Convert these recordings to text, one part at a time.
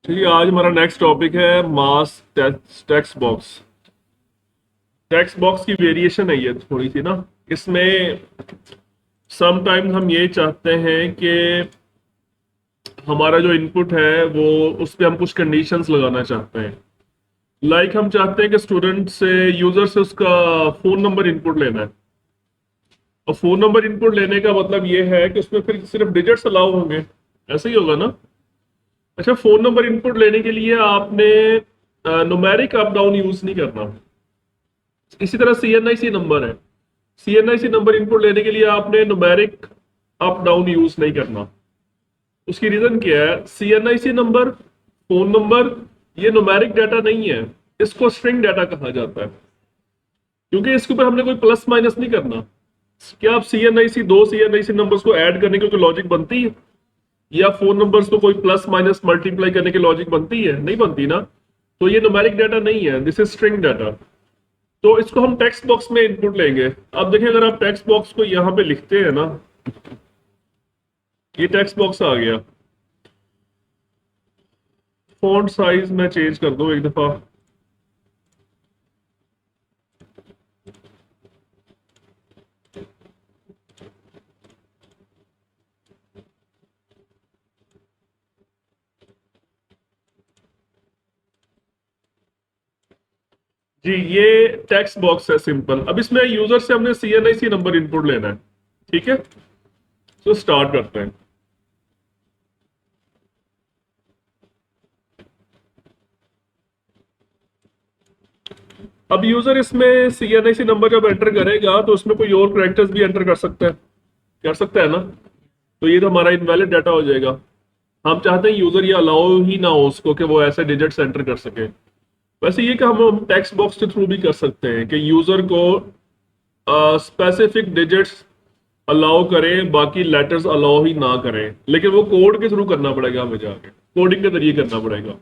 चलिए आज हमारा नेक्स्ट टॉपिक है मास टेक्स्ट बॉक्स। टेक्स्ट बॉक्स की वेरिएशन है ये थोड़ी सी ना। इसमें समटाइम्स हम ये चाहते हैं कि हमारा जो इनपुट है वो उस पर हम कुछ कंडीशंस लगाना चाहते हैं। हम चाहते हैं कि स्टूडेंट से यूजर से उसका फोन नंबर इनपुट लेना है। और फोन नंबर इनपुट लेने का मतलब ये है कि उसमें फिर सिर्फ डिजिट्स अलाउ होंगे। ऐसा ही होगा ना। अच्छा, फोन नंबर इनपुट लेने के लिए आपने नुमेरिक अप डाउन यूज नहीं करना। इसी तरह सीएनआईसी नंबर है। सीएनआईसी नंबर इनपुट लेने के लिए आपने नुमेरिक अप डाउन यूज नहीं करना। उसकी रीजन क्या है? सीएनआईसी नंबर, फोन नंबर, ये नुमेरिक डाटा नहीं है। इसको स्ट्रिंग डाटा कहा जाता है, क्योंकि इसके ऊपर हमने कोई प्लस माइनस नहीं करना। क्या आप सीएनआईसी दो सीएनआईसी नंबर्स को ऐड करने की कोई लॉजिक बनती है? या फोन नंबर्स को कोई प्लस माइनस मल्टीप्लाई करने की लॉजिक बनती है? नहीं बनती ना। तो ये न्यूमेरिक डाटा नहीं है, दिस इज स्ट्रिंग डाटा। तो इसको हम टेक्स्ट बॉक्स में इनपुट लेंगे। अब देखिए, अगर आप टेक्स्ट बॉक्स को यहां पे लिखते हैं ना, ये टेक्स्ट बॉक्स आ गया। फॉन्ट साइज मैं चेंज कर दूं एक दफा। जी, ये टेक्स्ट बॉक्स है सिंपल। अब इसमें यूजर से हमने सीएनआईसी नंबर इनपुट लेना है। ठीक है, तो स्टार्ट करते हैं। अब यूजर इसमें सीएनआईसी नंबर जब एंटर करेगा तो उसमें कोई और कैरेक्टर्स भी एंटर कर सकता है ना। तो ये तो हमारा इनवैलिड डाटा हो जाएगा। हम चाहते हैं यूजर ये अलाउ ही ना हो उसको कि वो ऐसे डिजिट्स एंटर कर सके। वैसे ये कि हम टेक्स्ट बॉक्स के थ्रू भी कर सकते हैं कि यूजर को स्पेसिफिक डिजिट्स अलाउ करें, बाकी लेटर्स अलाउ ही ना करें। लेकिन वो कोड के थ्रू करना पड़ेगा, हमें जाके कोडिंग के जरिए करना पड़ेगा।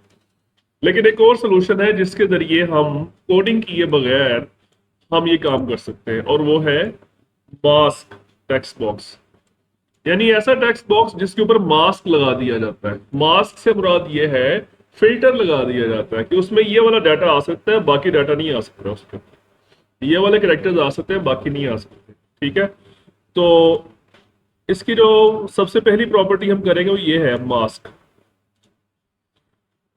लेकिन एक और सोल्यूशन है जिसके जरिए हम कोडिंग किए बगैर हम ये काम कर सकते हैं, और वो है मास्क टेक्स्ट बॉक्स। यानी ऐसा टेक्स्ट बॉक्स जिसके ऊपर मास्क लगा दिया जाता है। मास्क से मुराद ये है, फिल्टर लगा दिया जाता है कि उसमें ये वाला डाटा आ सकता है, बाकी डाटा नहीं आ सकता। उसके ये वाले कैरेक्टर्स आ सकते हैं, बाकी नहीं आ सकते। ठीक है, तो इसकी जो सबसे पहली प्रॉपर्टी हम करेंगे वो ये है मास्क।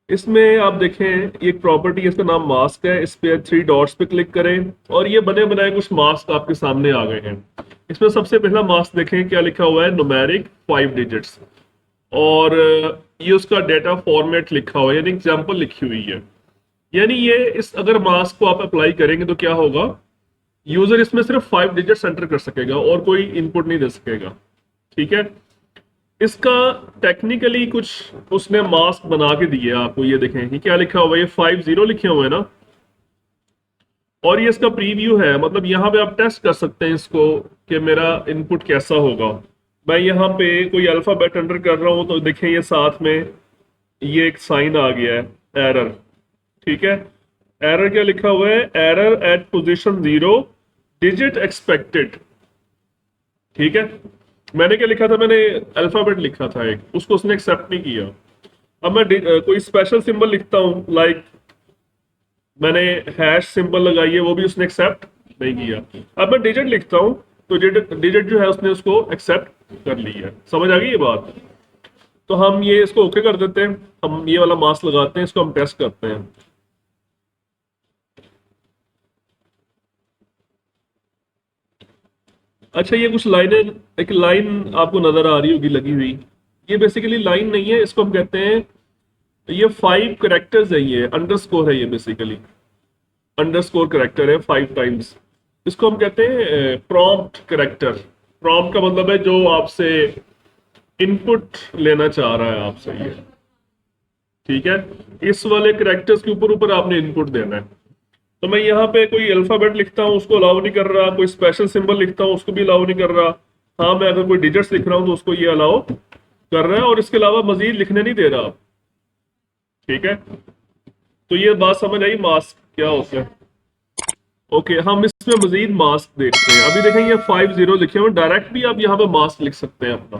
इसमें आप देखें, एक प्रॉपर्टी है, इसका नाम मास्क है। इस पे थ्री डॉट्स पे क्लिक करें और ये बने बनाए कुछ मास्क आपके सामने आ गए हैं। इसमें सबसे पहला मास्क देखें, क्या लिखा हुआ है? Numeric 5 digits. और ये उसका डेटा फॉर्मेट लिखा हुआ है, यानी एग्जाम्पल लिखी हुई है। यानी ये इस अगर मास्क को आप अप्लाई करेंगे तो क्या होगा? यूजर इसमें सिर्फ 5 डिजिट्स एंटर कर सकेगा और कोई इनपुट नहीं दे सकेगा। ठीक है, इसका टेक्निकली कुछ उसने मास्क बना के दिए आपको। ये देखें, ये क्या लिखा हुआ है? ये 50 लिखे हुए हैं ना। और ये इसका प्रीव्यू है, मतलब यहाँ पे आप टेस्ट कर सकते हैं इसको कि मेरा इनपुट कैसा होगा। मैं यहाँ पे कोई अल्फाबेट एंटर कर रहा हूँ तो देखें, ये साथ में ये एक साइन आ गया है, एरर। ठीक है, एरर क्या लिखा हुआ है? Error eight position 0, digit expected. ठीक है, मैंने क्या लिखा था? मैंने अल्फाबेट लिखा था एक, उसको उसने एक्सेप्ट नहीं किया। अब मैं कोई स्पेशल सिंबल लिखता हूँ, मैंने हैश सिंबल लगाई है, वो भी उसने एक्सेप्ट नहीं किया। अब मैं डिजिट लिखता हूँ तो डिजिट डिजिट जो है उसने उसको एक्सेप्ट कर लिया। समझ आ गई ये बात? तो हम ये इसको ओके कर देते हैं। हम ये वाला मास्क लगाते हैं, इसको हम टेस्ट करते हैं। अच्छा, ये कुछ लाइनें, एक लाइन आपको नजर आ रही होगी लगी हुई। ये बेसिकली लाइन नहीं है, इसको हम कहते हैं, ये 5 करेक्टर्स है, ये अंडरस्कोर है। ये बेसिकली अंडरस्कोर करेक्टर है 5 टाइम्स। इसको हम कहते हैं प्रॉम्प्ट करेक्टर। प्रॉम्प्ट का मतलब है जो आपसे इनपुट लेना चाह रहा है आपसे ये। ठीक है, इस वाले करेक्टर्स के ऊपर ऊपर आपने इनपुट देना है। तो मैं यहाँ पे कोई अल्फाबेट लिखता हूँ, उसको अलाउ नहीं कर रहा। कोई स्पेशल सिंबल लिखता हूँ, उसको भी अलाउ नहीं कर रहा। हाँ, मैं अगर कोई डिजिट्स लिख रहा हूँ तो उसको ये अलाउ कर रहा है, और इसके अलावा मजीद लिखने नहीं दे रहा। ठीक है, तो ये बात समझ आई मास्क क्या होता है? ओके, हम इसमें मजीद मास्क देखते हैं। अभी देखें, ये 50 लिखे हुए, डायरेक्ट भी आप यहाँ पे मास्क लिख सकते हैं अपना।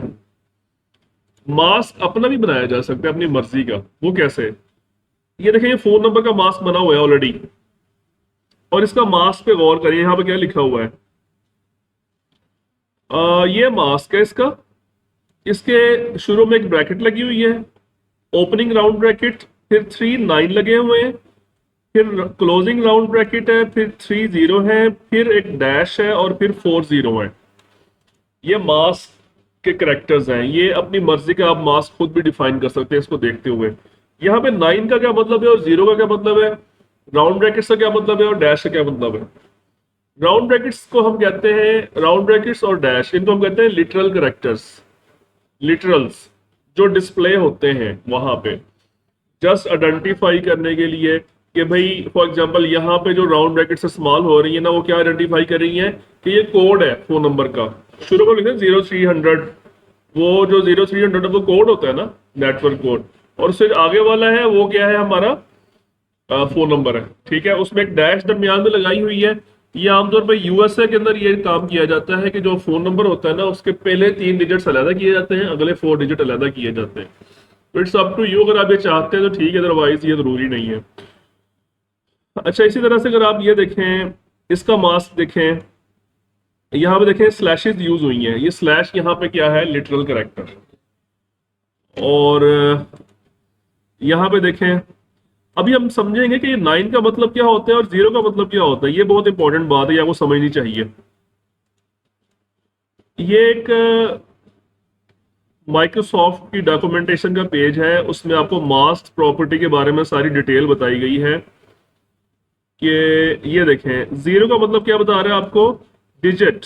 मास्क अपना भी बनाया जा सकता है अपनी मर्जी का। वो कैसे? ये देखें, ये फोन नंबर का मास्क बना हुआ है ऑलरेडी, और इसका मास्क पे गौर करिए, यहाँ पे क्या लिखा हुआ है। ये मास्क है इसका, इसके शुरू में एक ब्रैकेट लगी हुई है, ओपनिंग राउंड ब्रैकेट, फिर 3 9 लगे हुए हैं, फिर क्लोजिंग राउंड ब्रैकेट है, फिर 3 0 है, फिर एक डैश है, और फिर 4 0 है। ये मास्क के करेक्टर्स हैं, ये अपनी मर्जी का आप मास्क खुद भी डिफाइन कर सकते हैं इसको देखते हुए। यहाँ पे 9 का क्या मतलब है और 0 का क्या मतलब है, राउंड ब्रैकेट्स का क्या मतलब है और डैश का क्या मतलब है। राउंड ब्रैकेट्स को हम कहते हैं, राउंड ब्रैकेट्स और डैश, इनको हम कहते हैं लिटरल करेक्टर्स, लिटरल्स, जो डिस्प्ले होते हैं वहां पे जस्ट आइडेंटिफाई करने के लिए कि भाई फॉर एग्जांपल यहाँ पे जो राउंड ब्रैकेट से स्मॉल हो रही है ना, वो क्या आइडेंटिफाई कर रही है कि ये कोड है फोन नंबर का। शुरू में लिखते हैं 0300, वो जो 0300 वो कोड होता है ना, नेटवर्क कोड, और उससे आगे वाला है वो क्या है, हमारा फोन नंबर है। ठीक है, उसमें एक डैश दरमियान में लगाई हुई है। ये आमतौर पर यूएसए के अंदर ये काम किया जाता है कि जो फोन नंबर होता है ना, उसके पहले 3 डिजिट्स अलहदा किए जाते हैं, अगले 4 डिजिट अलहदा किए जाते हैं। तो इट्स अप टू यू, अगर आप ये चाहते हैं तो ठीक है, अदरवाइज ये जरूरी नहीं है। अच्छा, इसी तरह से अगर आप ये देखें, इसका मास्क देखें, यहाँ पे देखें स्लैशेस यूज हुई हैं, ये स्लैश यहाँ पे क्या है, लिटरल करेक्टर। और यहाँ पे देखें, अभी हम समझेंगे कि ये 9 का मतलब क्या होता है और 0 का मतलब क्या होता है। ये बहुत इंपॉर्टेंट बात है, ये आपको समझनी चाहिए। ये एक माइक्रोसॉफ्ट की डॉक्यूमेंटेशन का पेज है, उसमें आपको मास्क प्रॉपर्टी के बारे में सारी डिटेल बताई गई है कि ये देखें, 0 का मतलब क्या बता रहा है आपको, डिजिट।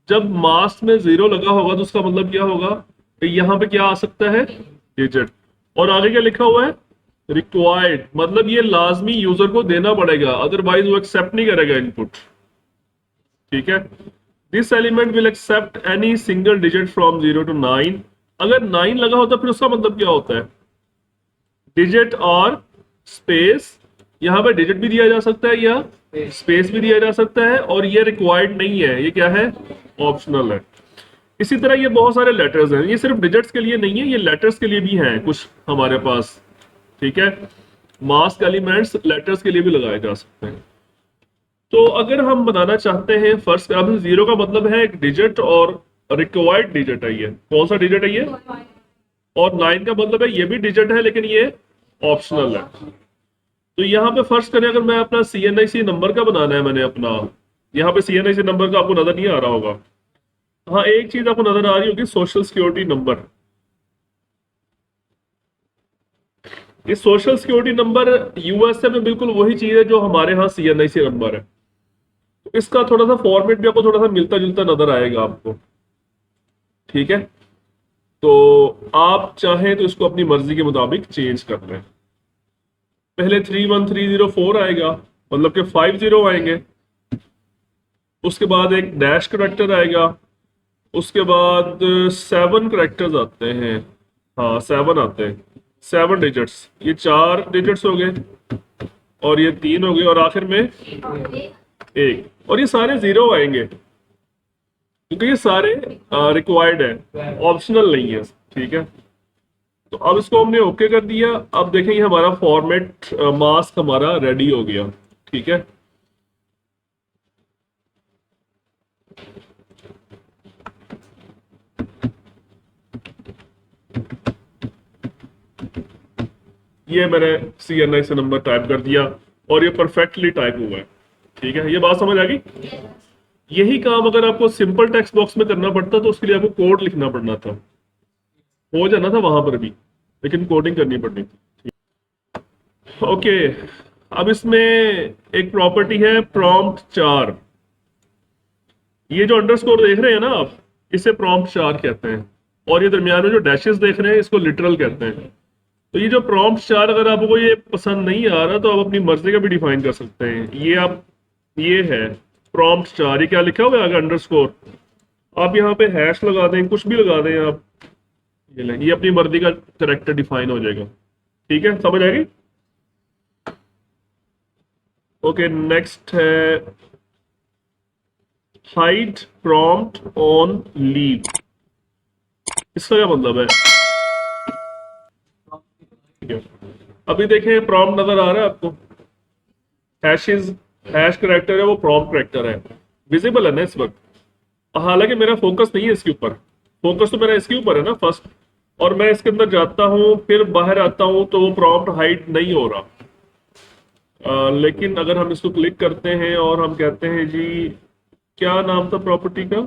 जब मास्क में 0 लगा होगा तो उसका मतलब क्या होगा, तो यहाँ पे क्या आ सकता है, डिजिट। और आगे क्या लिखा हुआ है, रिक्वायर्ड, मतलब ये लाजमी यूजर को देना पड़ेगा, अदरवाइज वो एक्सेप्ट नहीं करेगा इनपुट। ठीक है, this element will accept any single digit from 0 to 9। अगर 9 लगा होता फिर उसका मतलब क्या होता है, डिजिट और स्पेस, यहाँ पे डिजिट भी दिया जा सकता है या स्पेस भी दिया जा सकता है, और ये रिक्वायर्ड नहीं है, ये क्या है, ऑप्शनल है। इसी तरह ये बहुत सारे लेटर्स हैं, ये सिर्फ डिजिट्स के लिए नहीं है, ये लेटर्स के लिए भी हैं कुछ हमारे पास। ठीक है, मास्क एलिमेंट्स लेटर्स के लिए भी लगाए जा सकते हैं। तो अगर हम बताना चाहते हैं, फर्स्ट अब 0 का मतलब है एक डिजिट और रिक्वायर्ड डिजिट है, ये कौन सा डिजिट है ये, और 9 का मतलब है ये भी डिजिट है लेकिन ये ऑप्शनल है। तो यहाँ पे फर्स्ट करें, अगर मैं अपना CNIC नंबर का बनाना है, मैंने अपना यहाँ पे CNIC नंबर का आपको नजर नहीं आ रहा होगा, हाँ एक चीज आपको नजर आ रही होगी, सोशल सिक्योरिटी नंबर। ये सोशल सिक्योरिटी नंबर यूएसए में बिल्कुल वही चीज है जो हमारे यहाँ CNIC नंबर है। तो इसका थोड़ा सा फॉर्मेट भी आपको थोड़ा सा मिलता जुलता नजर आएगा आपको। ठीक है, तो आप चाहें तो इसको अपनी मर्जी के मुताबिक चेंज कर लें। पहले 31304 आएगा, मतलब कि 50 आएंगे, उसके बाद एक डैश करेक्टर आएगा, उसके बाद 7 करेक्टर्स आते हैं, हाँ 7 आते हैं, 7 डिजिट्स, ये 4 डिजिट्स हो गए और ये 3 हो गए, और आखिर में एक, और ये सारे 0 आएंगे क्योंकि ये सारे रिक्वायर्ड है, ऑप्शनल नहीं है। ठीक है, तो अब इसको हमने ओके कर दिया। अब देखें ये हमारा फॉर्मेट मास्क हमारा रेडी हो गया। ठीक है, ये मैंने CNIC नंबर टाइप कर दिया और ये परफेक्टली टाइप हुआ है। ठीक है, ये बात समझ आ गई। यही काम अगर आपको सिंपल टेक्स्ट बॉक्स में करना पड़ता तो उसके लिए आपको कोड लिखना पड़ना था, हो जाना था वहां पर भी, लेकिन कोडिंग करनी पड़नी थी। ओके, अब इसमें एक प्रॉपर्टी है प्रॉम्प्ट 4। ये जो अंडरस्कोर देख रहे हैं ना आप, इसे प्रॉम्प्ट 4 कहते हैं, और ये दरमियान में जो डैशेस देख रहे हैं इसको लिटरल कहते हैं। तो ये जो प्रॉम्प्ट 4, अगर आपको ये पसंद नहीं आ रहा तो आप अपनी मर्जी का भी डिफाइन कर सकते हैं। ये आप, ये है प्रॉम्प्ट 4, ये क्या लिखा हुआ है आगे अंडरस्कोर, आप यहाँ पे हैश लगा दें, कुछ भी लगा दें आप, ये लें, ये अपनी मर्जी का करेक्टर डिफाइन हो जाएगा। ठीक है, समझ आएगी। ओके, नेक्स्ट है हाइड प्रॉम्प्ट ऑन लीव। इसका क्या मतलब है, है। अभी देखें प्रॉम्प्ट नजर आ रहा है आपको, हैशेस, हैश करेक्टर है वो प्रॉम्प्ट करेक्टर है, विजिबल है ना इस वक्त। हालांकि मेरा फोकस नहीं है इसके ऊपर, फोकस तो मेरा इसके ऊपर है ना फर्स्ट, और मैं इसके अंदर जाता हूं फिर बाहर आता हूं तो वो प्रॉम्प्ट हाइड नहीं हो रहा। लेकिन अगर हम इसको क्लिक करते हैं और हम कहते हैं जी, क्या नाम था प्रॉपर्टी का,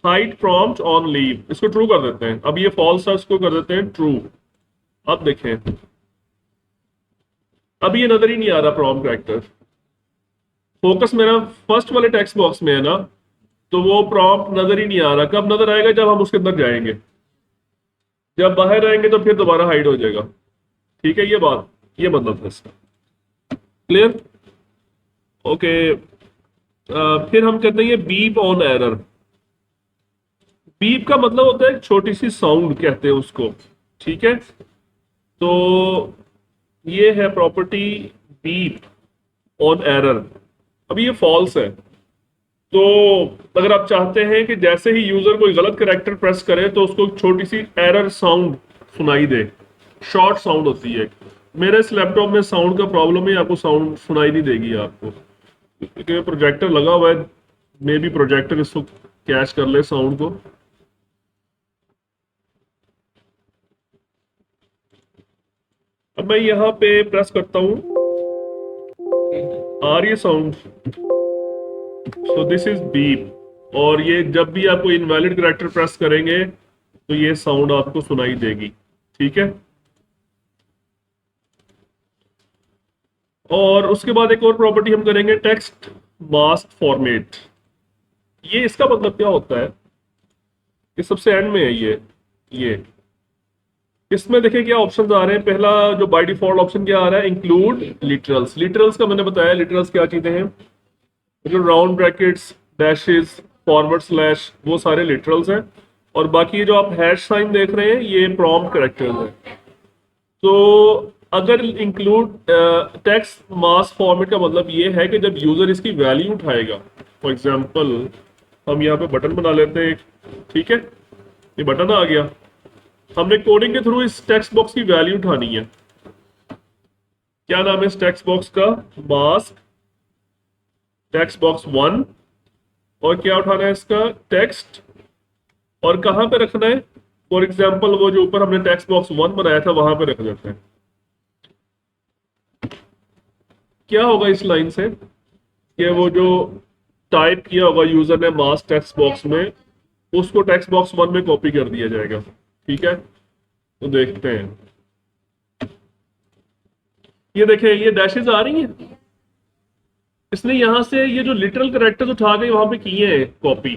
हाइड प्रॉम्प्ट ऑन लीव, इसको ट्रू कर देते हैं। अब ये फॉल्स था, इसको कर देते हैं ट्रू। अब देखें, अब ये नजर ही नहीं आ रहा प्रॉम्प्ट कैरेक्टर, फोकस मेरा फर्स्ट वाले टेक्स्ट बॉक्स में है ना, तो वो प्रॉम्प्ट नजर ही नहीं आ रहा। कब नजर आएगा, जब हम उसके अंदर जाएंगे, जब बाहर आएंगे तो फिर दोबारा हाइड हो जाएगा। ठीक है, ये बात, ये मतलब था इसका। क्लियर? ओके। फिर हम कहते हैं बीप ऑन एरर। बीप का मतलब होता है एक छोटी सी साउंड कहते हैं उसको। ठीक है, तो ये है प्रॉपर्टी बीप ऑन एरर। अब ये फॉल्स है, तो अगर आप चाहते हैं कि जैसे ही यूजर कोई गलत कैरेक्टर प्रेस करे तो उसको एक छोटी सी एरर साउंड सुनाई दे, शॉर्ट साउंड होती है। मेरे इस लैपटॉप में साउंड का प्रॉब्लम है, आपको साउंड सुनाई नहीं देगी आपको, क्योंकि प्रोजेक्टर लगा हुआ है, मे बी प्रोजेक्टर इसको कैच कर ले साउंड को। अब मैं यहाँ पे प्रेस करता हूँ, आ रही है sound, so this is beep. और ये जब भी आपको इनवैलिड कैरेक्टर प्रेस करेंगे तो ये साउंड आपको सुनाई देगी। ठीक है, और उसके बाद एक और प्रॉपर्टी हम करेंगे, टेक्स्ट मास्क फॉर्मेट। ये इसका मतलब क्या होता है, ये सबसे एंड में है ये इसमें देखें क्या ऑप्शंस आ रहे हैं। पहला जो बाय डिफॉल्ट ऑप्शन क्या आ रहा है, इंक्लूड लिटरल्स। लिटरल्स का मैंने बताया, लिटरल्स क्या चीजें हैं, जो round brackets, dashes, forward slash, वो सारे लिटरल्स हैं। और बाकी जो आप हैश साइन देख रहे हैं ये प्रॉम्प्ट कैरेक्टर्स हैं। तो अगर इंक्लूड टेक्स्ट मास्क फॉर्मेट का मतलब ये है कि जब यूजर इसकी वैल्यू उठाएगा, फॉर एग्जांपल हम यहाँ पे बटन बना लेते हैं, ठीक है, ये बटन आ गया, हमने कोडिंग के थ्रू इस टेक्स्ट बॉक्स की वैल्यू उठानी है। क्या नाम है इस टेक्स्ट बॉक्स का, मास्क टेक्स्ट बॉक्स 1। और क्या उठाना है इसका, टेक्स्ट, और कहां पे रखना है, फॉर एग्जाम्पल वो जो ऊपर हमने टेक्स्ट बॉक्स 1 बनाया था वहां पे रख देते हैं। क्या होगा इस लाइन से, कि वो जो टाइप किया होगा यूजर ने मास्क टेक्स्ट बॉक्स में, उसको टेक्स्ट बॉक्स 1 में कॉपी कर दिया जाएगा। ठीक है, तो देखते हैं, ये देखें ये डैशेज आ रही हैं, इसने यहां से ये जो लिटरल कैरेक्टर्स उठा के वहां पे किए हैं कॉपी,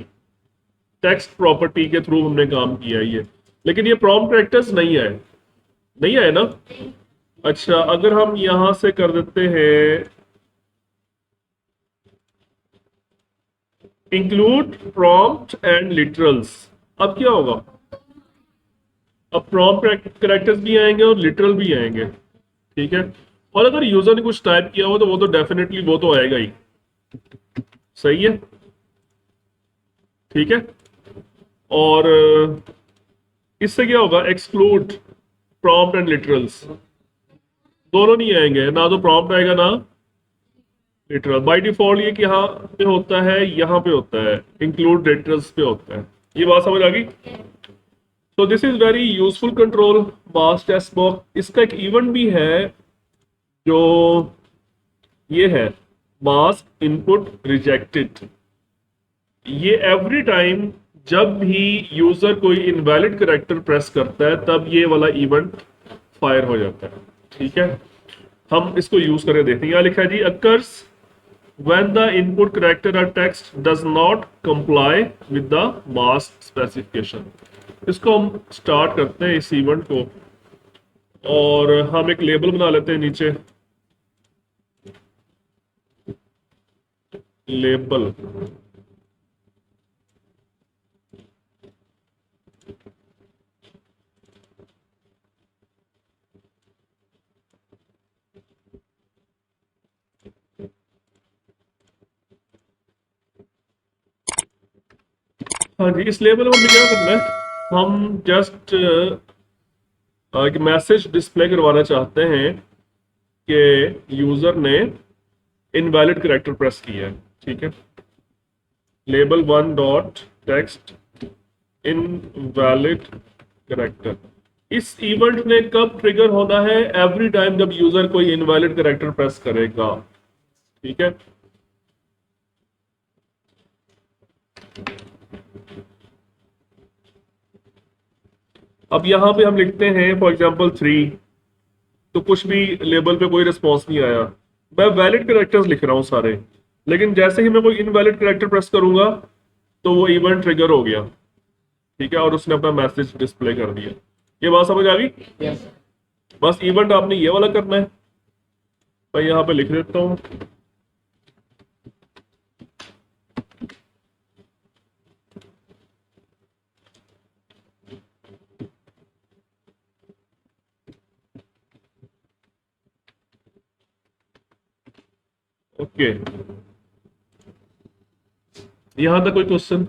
टेक्स्ट प्रॉपर्टी के थ्रू हमने काम किया है ये। लेकिन ये प्रॉम्प्ट कैरेक्टर्स नहीं आए, नहीं आए ना। अच्छा, अगर हम यहां से कर देते हैं इंक्लूड प्रॉम्प्ट एंड लिटरल्स, अब क्या होगा, अब प्रॉम्प्ट कैरेक्टर्स भी आएंगे और लिटरल भी आएंगे। ठीक है, और अगर यूजर ने कुछ टाइप किया हो तो वो तो डेफिनेटली वो तो आएगा ही। सही है, ठीक है, और इससे क्या होगा, एक्सक्लूड प्रॉम्प्ट एंड लिटरल्स, दोनों नहीं आएंगे, ना तो प्रॉम्प्ट आएगा ना लिटरल। बाय डिफॉल्ट ये कि यहाँ पे होता है, यहाँ पे होता है, इंक्लूड लिटरल्स पे होता है। ये बात समझ आ गई। So this is very useful control, mask text box. इसका एक इवेंट भी है जो ये है, मास्क इनपुट रिजेक्टेड। ये एवरी टाइम जब भी यूजर कोई इनवैलिड कैरेक्टर प्रेस करता है तब ये वाला इवेंट फायर हो जाता है। ठीक है, हम इसको यूज करके देखते हैं। यहाँ लिखा है जी, occurs when the input character or text does not comply with the mask specification। इसको हम स्टार्ट करते हैं इस इवेंट को, और हम एक लेबल बना लेते हैं नीचे, लेबल। हाँ जी, इस लेबल में हमें क्या करना है, हम जस्ट एक मैसेज डिस्प्ले करवाना चाहते हैं कि यूजर ने इनवैलिड करेक्टर प्रेस किया है, ठीक है। Label one dot text invalid character. इस इवेंट ने कब ट्रिगर होना है? एवरी टाइम जब यूजर कोई इनवैलिड करेक्टर प्रेस करेगा, ठीक है। अब यहां पे हम लिखते हैं फॉर एग्जांपल 3, तो कुछ भी लेबल पे कोई रिस्पॉन्स नहीं आया। मैं वैलिड करेक्टर्स लिख रहा हूं सारे, लेकिन जैसे ही मैं कोई इनवैलिड करेक्टर प्रेस करूंगा तो वो इवेंट ट्रिगर हो गया, ठीक है, और उसने अपना मैसेज डिस्प्ले कर दिया। ये बात समझ आ गई? यस। बस इवेंट आपने ये वाला करना है। मैं यहाँ पे लिख देता हूँ, ओके। यहां तक कोई क्वेश्चन?